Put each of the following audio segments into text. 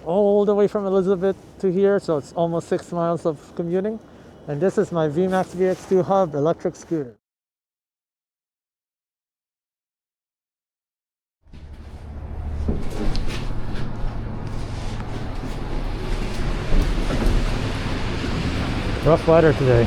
all the way from Elizabeth to here, so it's almost 6 miles of commuting. And this is my VMAX VX2 Hub electric scooter. Rough weather today.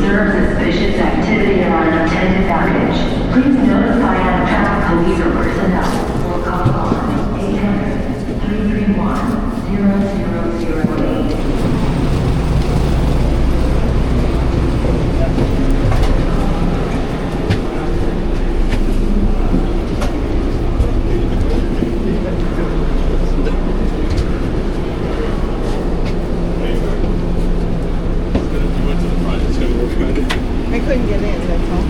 observe suspicious activity on an intended package, please notify our traffic police or personnel or call on 800-331-0008. I couldn't get in, that's all.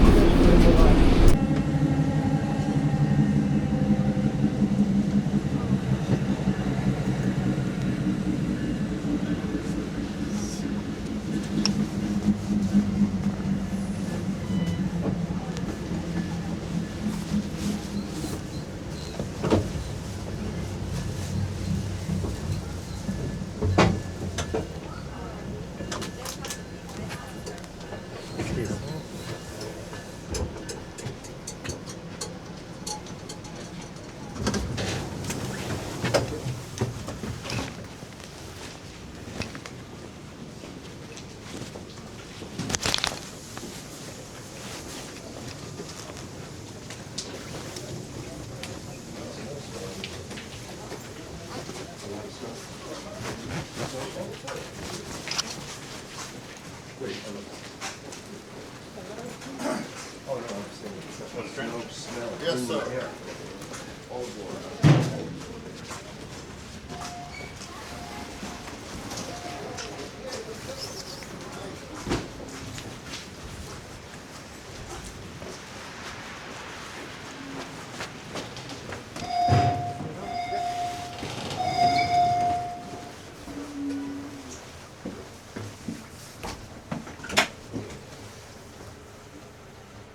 Yes, sir.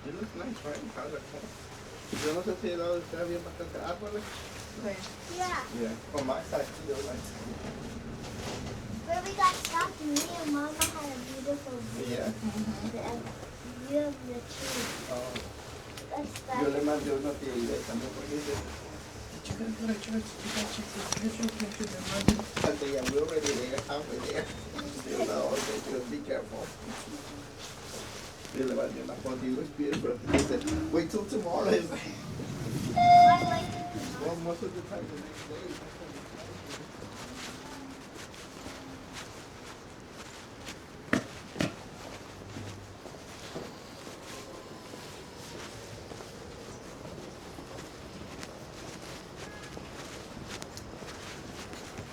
It looks nice, right? Yo no sé si está bien bastante árboles. Yeah, Yeah. On my side, too, like. where we got stuck, me and Mama had a beautiful view. Yeah. The view of the tree. Oh. That's Yo le that. mandé una tía también porque dice, did you guys go to church? Did you guys check this picture? And they are already there, halfway there. You know, okay, just be careful. Yo le mandé una foto, it looks beautiful. He said, wait till tomorrow. He's like, Why wait till well, most of the time the next day.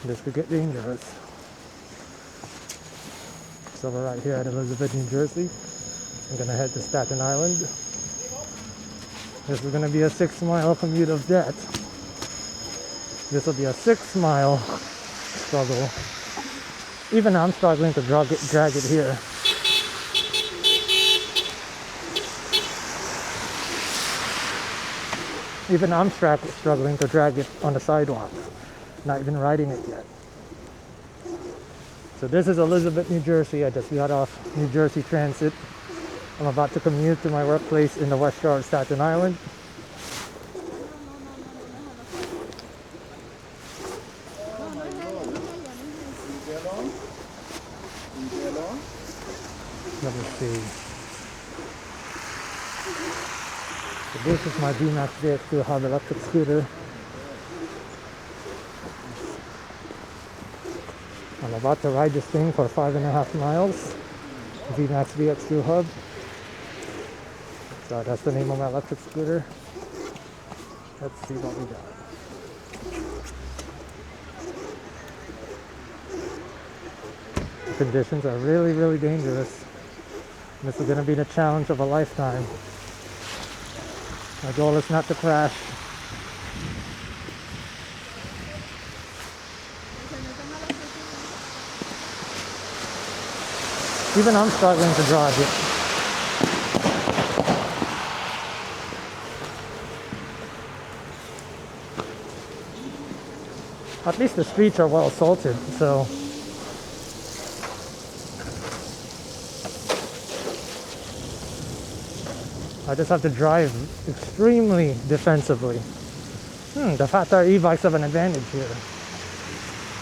This could get dangerous. So we're right here at Elizabeth, New Jersey. I'm gonna head to Staten Island. This is gonna be a 6-mile commute of death. This will be a 6-mile struggle. Even I'm struggling to drag it here. Even I'm struggling to drag it on the sidewalk. Not even riding it yet. So this is Elizabeth, New Jersey. I just got off New Jersey Transit. I'm about to commute to my workplace in the West Shore of Staten Island. Let me see. So this is my VMAX VX2 Hub electric scooter. I'm about to ride this thing for 5.5 miles. VMAX VX2 Hub. So that's the name of my electric scooter. Let's see what we got. The conditions are really, really dangerous. This is going to be the challenge of a lifetime. My goal is not to crash. Even I'm struggling to drive it. At least the streets are well salted, so I just have to drive extremely defensively. The fat tire e-bikes have an advantage here.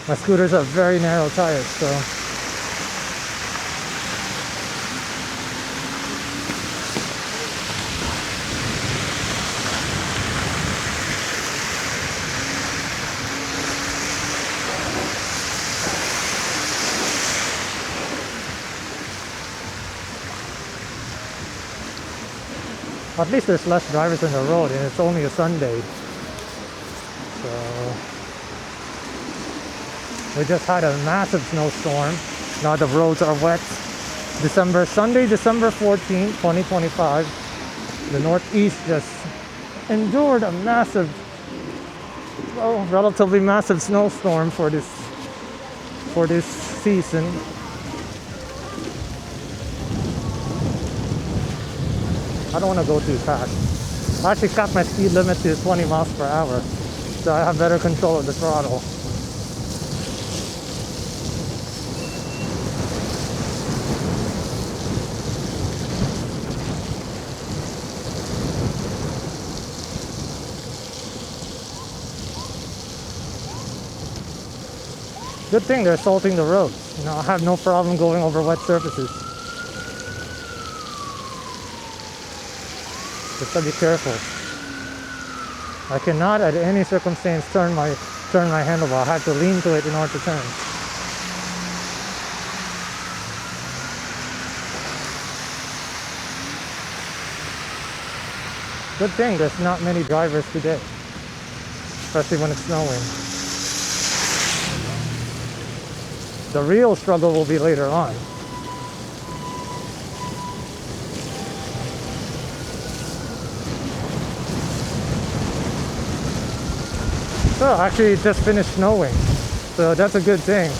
My scooters have very narrow tires, so At least there's less drivers on the road, and it's only a Sunday. So we just had a massive snowstorm. Now the roads are wet. Sunday, December 14th, 2025. The Northeast just endured a massive, well, relatively massive snowstorm for this season. I don't want to go too fast. I actually capped my speed limit to 20 miles per hour, so I have better control of the throttle. Good thing they're salting the roads. You know, I have no problem going over wet surfaces. Just gotta be careful. I cannot at any circumstance turn my handlebar. I have to lean to it in order to turn. Good thing there's not many drivers today, especially when it's snowing. The real struggle will be later on. So actually it just finished snowing, so that's a good thing.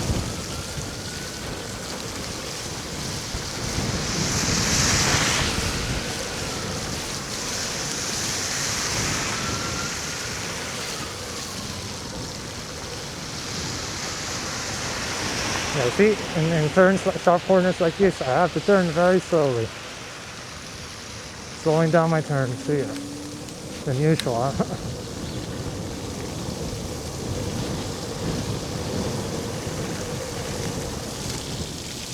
Yeah, see, in turns, sharp corners like this, I have to turn very slowly. Slowing down my turns here than usual. Huh?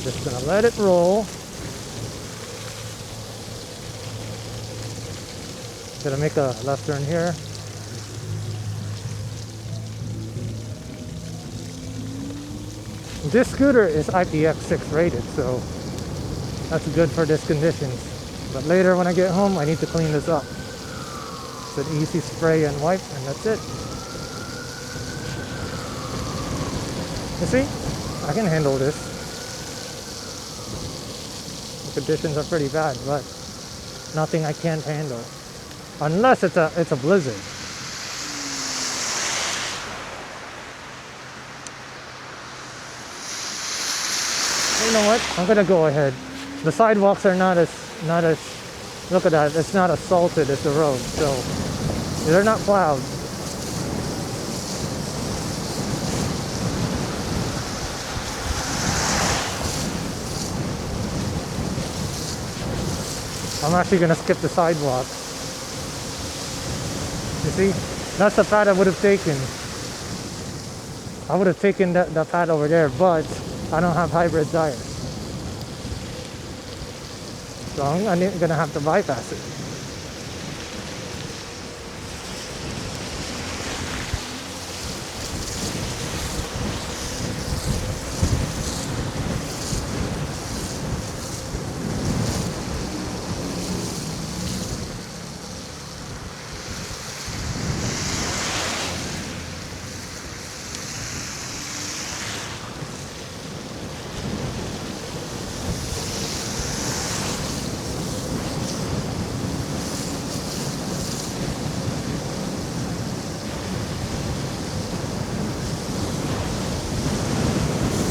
Just gonna let it roll. Gonna make a left turn here. This scooter is IPX6 rated, so that's good for these conditions. But later when I get home, I need to clean this up. It's an easy spray and wipe, and that's it. You see, I can handle this. The conditions are pretty bad, but nothing I can't handle, unless it's a blizzard. You know what? I'm gonna go ahead. The sidewalks are not as look at that. It's not as salted as the road, so they're not plowed. I'm actually gonna skip the sidewalk. You see, that's the path I would have taken. I would have taken that path over there, but I don't have hybrid tires, so I'm gonna have to bypass it.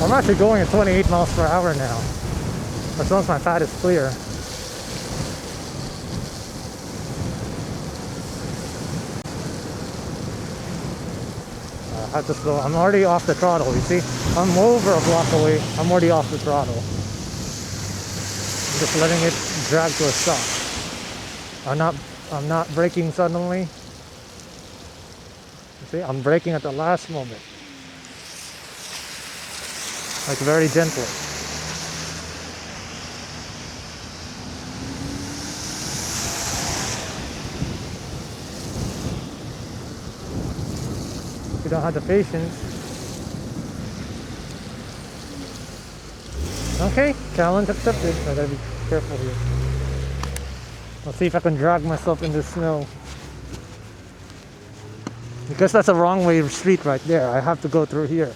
I'm actually going at 28 miles per hour now, as long as my path is clear. I have to slow. I'm already off the throttle, you see? I'm over a block away. I'm already off the throttle. I'm just letting it drag to a stop. I'm not braking suddenly. You see, I'm braking at the last moment. Like very gently. If you don't have the patience. Okay, challenge accepted. I gotta be careful here. I'll see if I can drag myself in the snow. Because that's a wrong way street right there. I have to go through here.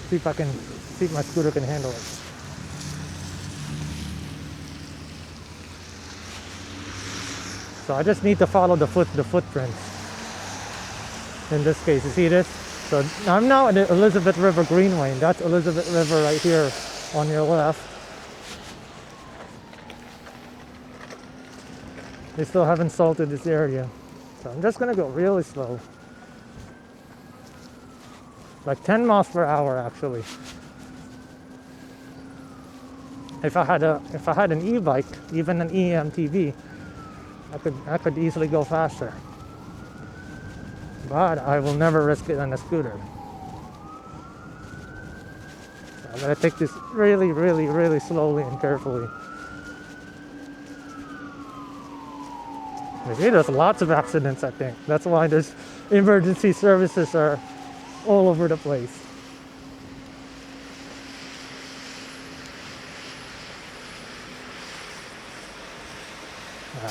See if my scooter can handle it. So I just need to follow the footprints. In this case, you see this? So I'm now at the Elizabeth River Greenway, and that's Elizabeth River right here on your left. They still haven't salted this area. So I'm just gonna go really slow. Like 10 miles per hour actually. If I had an e-bike, even an EMTV, I could easily go faster. But I will never risk it on a scooter. So I'm gonna take this really, really, really slowly and carefully. Maybe there's lots of accidents, I think. That's why there's emergency services are all over the place.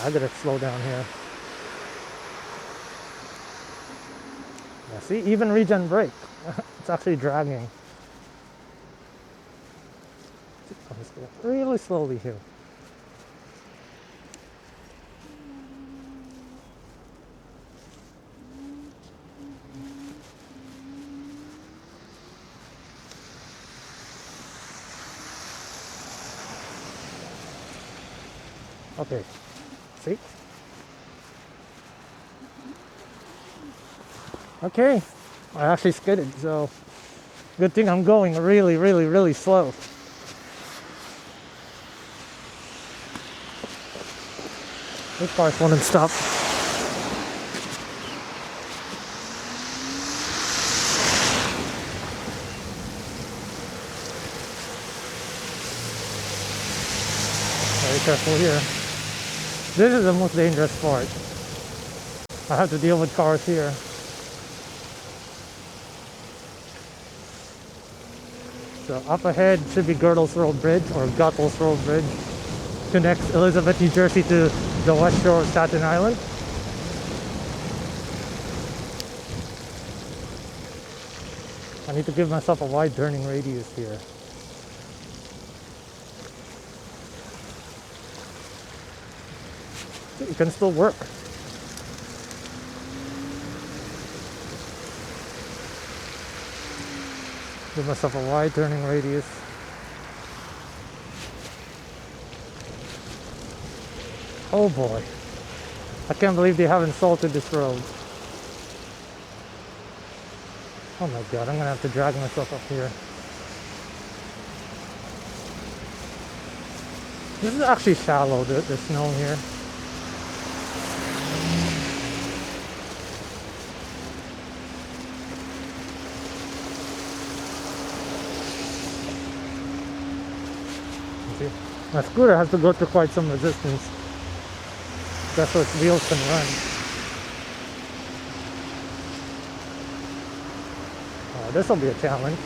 I gotta slow down here. Yeah, see, even regen brake, it's actually dragging. I'm just going really slowly here. Okay, see? Okay, I actually skidded, so good thing I'm going really, really, really slow. These cars won't stop. Very careful here. This is the most dangerous part. I have to deal with cars here. So up ahead should be Goethals Bridge or Goethals Bridge. Connects Elizabeth, New Jersey to the west shore of Staten Island. I need to give myself a wide turning radius here. It can still work. Give myself a wide turning radius. Oh boy. I can't believe they haven't salted this road. Oh my god, I'm gonna have to drag myself up here. This is actually shallow, the snow here. My scooter has to go through quite some resistance. That's so its wheels can run. Oh, this will be a challenge.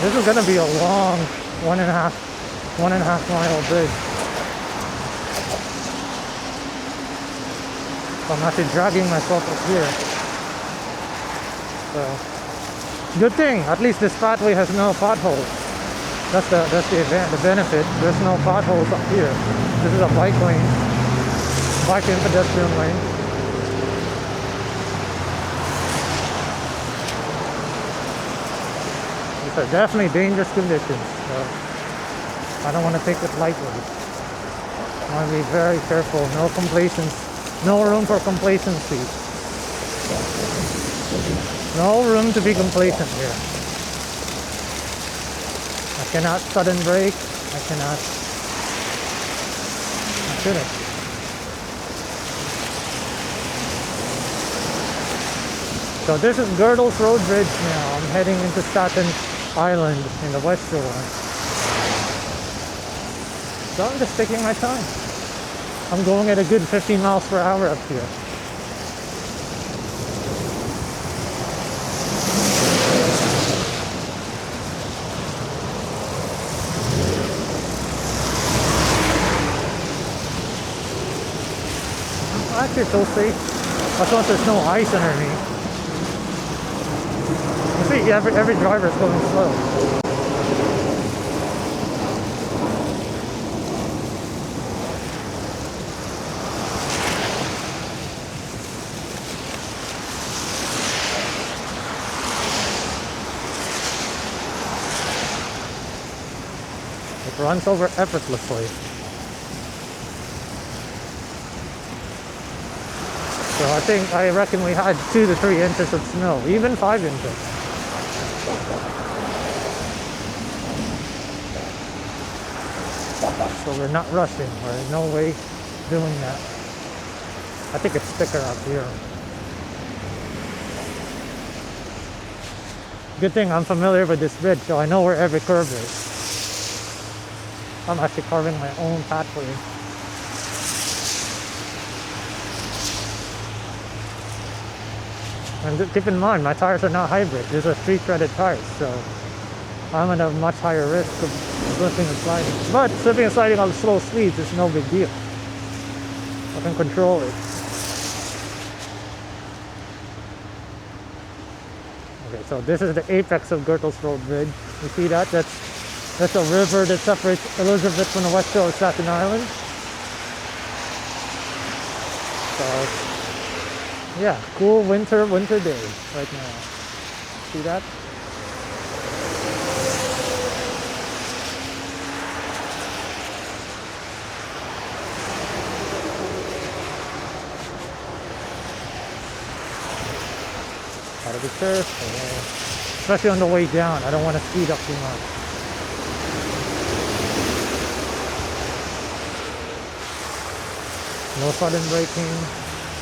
This is gonna be a long one and a half mile bridge. I'm actually dragging myself up here. So, good thing, at least this pathway has no potholes. That's the benefit. There's no potholes up here. This is a bike lane, bike and pedestrian lane. These are definitely dangerous conditions. So I don't want to take it lightly. I want to be very careful. No complacence. No room for complacency. No room to be complacent here. I cannot sudden brake. I shouldn't. So this is Goethals Bridge now. I'm heading into Staten Island in the West Shore. So I'm just taking my time. I'm going at a good 15 miles per hour up here. actually so safe. As long as there's no ice underneath. You see, every driver is going slow. It runs over effortlessly. So I reckon we had 2 to 3 inches of snow, even 5 inches. So we're not rushing, we're in no way doing that. I think it's thicker up here. Good thing I'm familiar with this bridge, so I know where every curve is. I'm actually carving my own pathway. And keep in mind, my tires are not hybrid. These are street-threaded tires, so I'm at a much higher risk of slipping and sliding. But slipping and sliding on slow speeds is no big deal. I can control it. Okay, so this is the apex of Goethals Bridge. You see that? That's a river that separates Elizabeth from the west shore of Staten Island. So, yeah, cool winter day right now. See that? Gotta be careful, especially on the way down. I don't want to speed up too much. No sudden braking,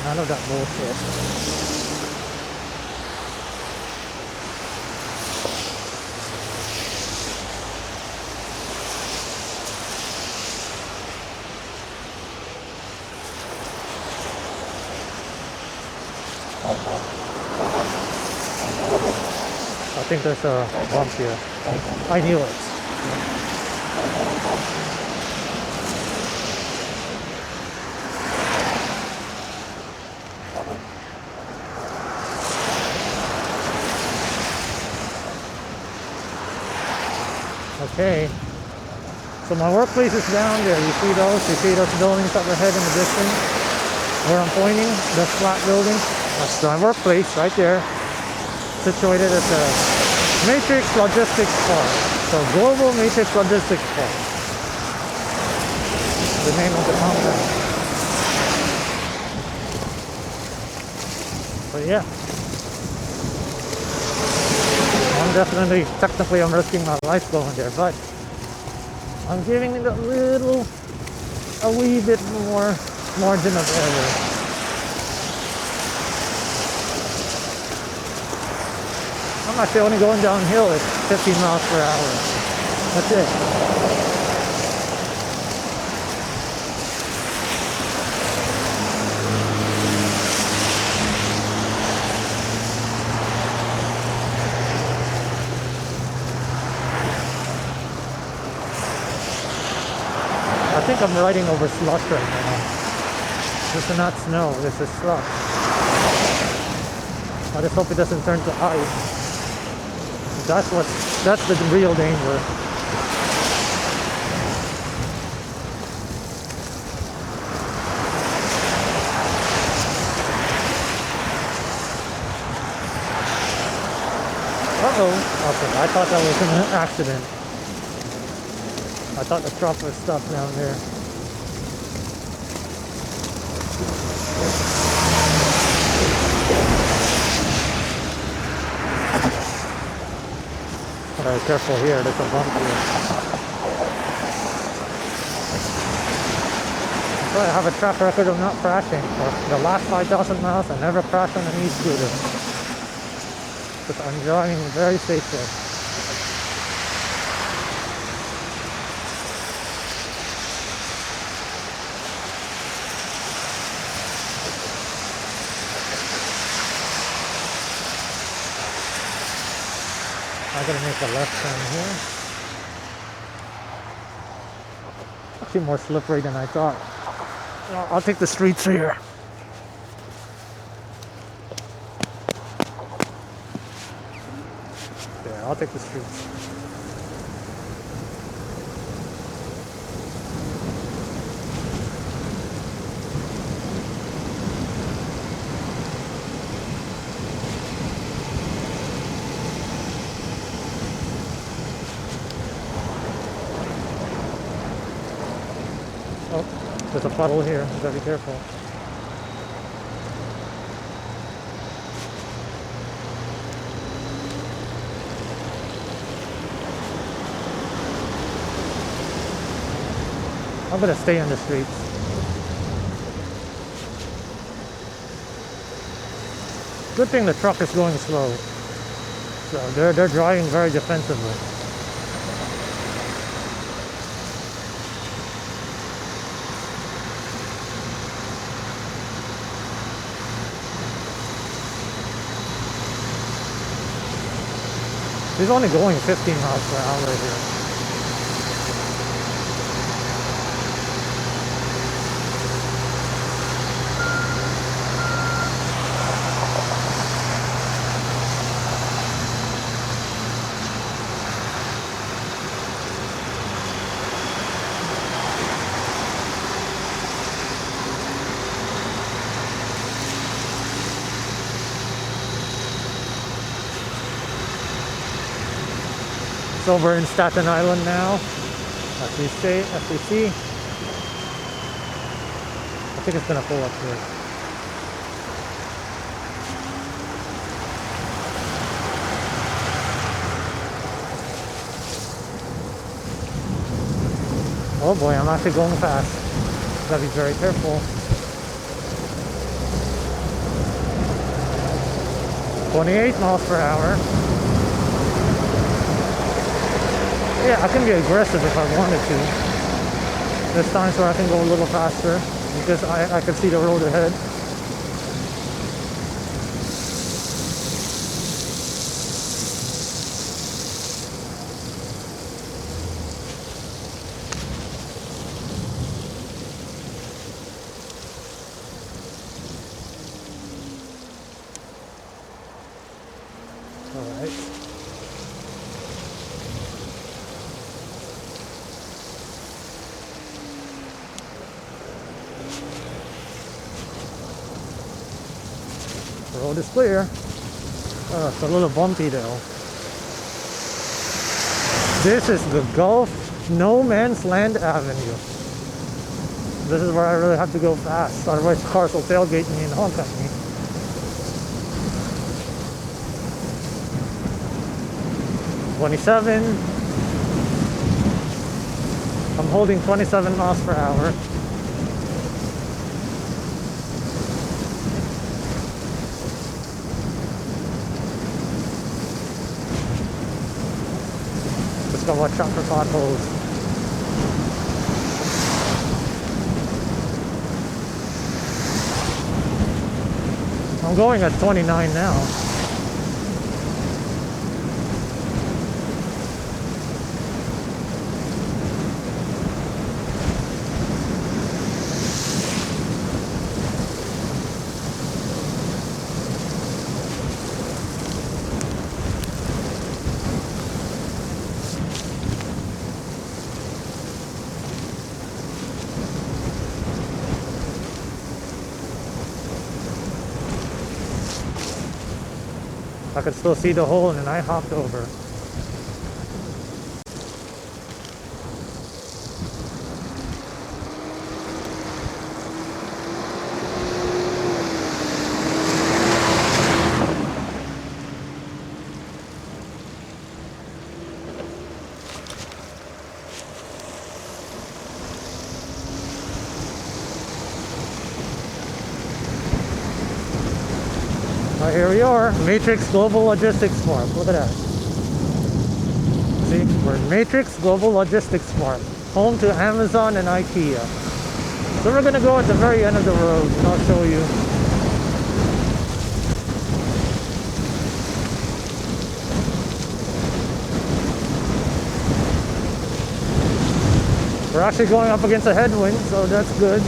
none of that bullshit. I think there's a bump here. I knew it. Okay, so my workplace is down there. You see those buildings up ahead in the distance? Where I'm pointing, the flat building. That's my workplace right there. Situated at the Matrix Logistics Park. So Global Matrix Logistics Park. The name of the company. But yeah. Technically I'm risking my life going there, but I'm giving it a wee bit more margin of error. I'm actually only going downhill at 15 miles per hour. That's it. I think I'm riding over slush right now. This is not snow, this is slush. I just hope it doesn't turn to ice. That's the real danger. Uh-oh. Okay, I thought that was an accident. I thought the truck was stuck down there. Alright, careful here, there's a bump here. So I have a track record of not crashing. For the last 5,000 miles, I never crashed on an e-scooter. Because I'm driving very safely. I'm gonna make a left turn here. Actually more slippery than I thought. I'll take the streets here. Yeah, I'll take the streets. Oh, there's a puddle here. You gotta be careful. I'm gonna stay in the streets. Good thing the truck is going slow. So they're driving very defensively. He's only going 15 miles per hour here. Over in Staten Island now, as we see. I think it's gonna pull up here. Oh boy, I'm actually going fast. Gotta be very careful. 28 miles per hour. Yeah, I can be aggressive if I wanted to. There's times where I can go a little faster because I can see the road ahead. All right. The road is clear. Oh, it's a little bumpy though. This is the Gulf No Man's Land Avenue. This is where I really have to go fast, otherwise cars will tailgate me and honk at me. $27. I'm holding 27 miles per hour. Gotta watch out for potholes. I'm going at 29 now. I could still see the hole and I hopped over. Here we are, Matrix Global Logistics Park. Look at that. See, we're in Matrix Global Logistics Park, home to Amazon and IKEA. So we're gonna go at the very end of the road and I'll show you. We're actually going up against a headwind, so that's good.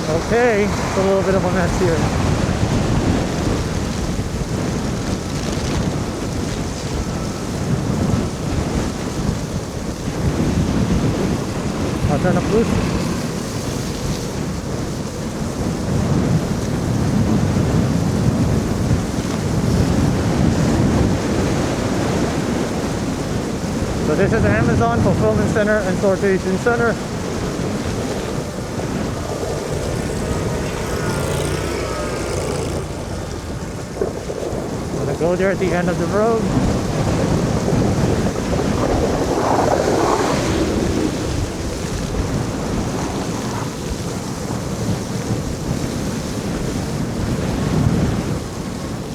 Okay, it's a little bit of a mess here. I'll turn up loose. So this is the Amazon Fulfillment Center and Sortation Center. I'm gonna go there at the end of the road.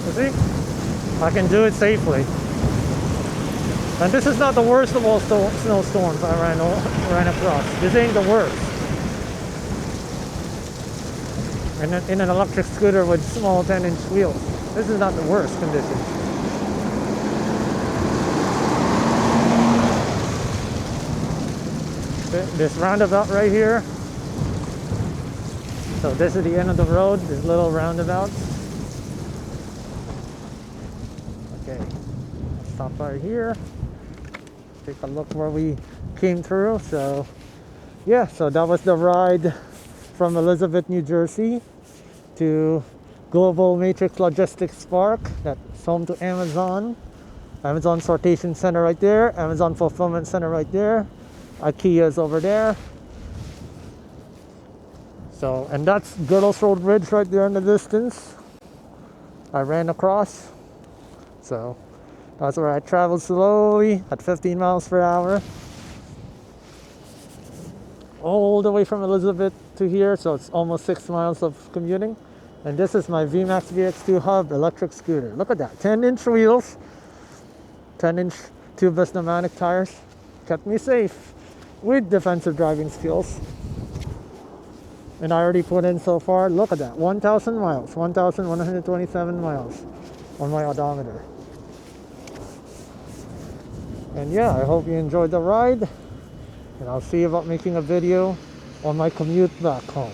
You see? I can do it safely. And this is not the worst of all snowstorms I ran across. This ain't the worst. In an electric scooter with small 10-inch wheels, this is not the worst condition. This roundabout right here. So this is the end of the road, this little roundabout. Okay, let's stop right here. Take a look where we came through. So yeah, so that was the ride from Elizabeth, New Jersey to Global Matrix Logistics Park. That's home to Amazon Sortation Center right there, Amazon Fulfillment Center right there, IKEA's over there. So, and that's Goethals Bridge right there in the distance I ran across. So that's where I traveled slowly at 15 miles per hour all the way from Elizabeth to here, so it's almost 6 miles of commuting. And this is my VMAX VX2 Hub electric scooter. Look at that, 10-inch wheels, 10-inch tubeless pneumatic tires, kept me safe with defensive driving skills. And I already put in so far, look at that, 1,000 miles, 1,127 miles on my odometer. And yeah, I hope you enjoyed the ride, and I'll see about making a video on my commute back home.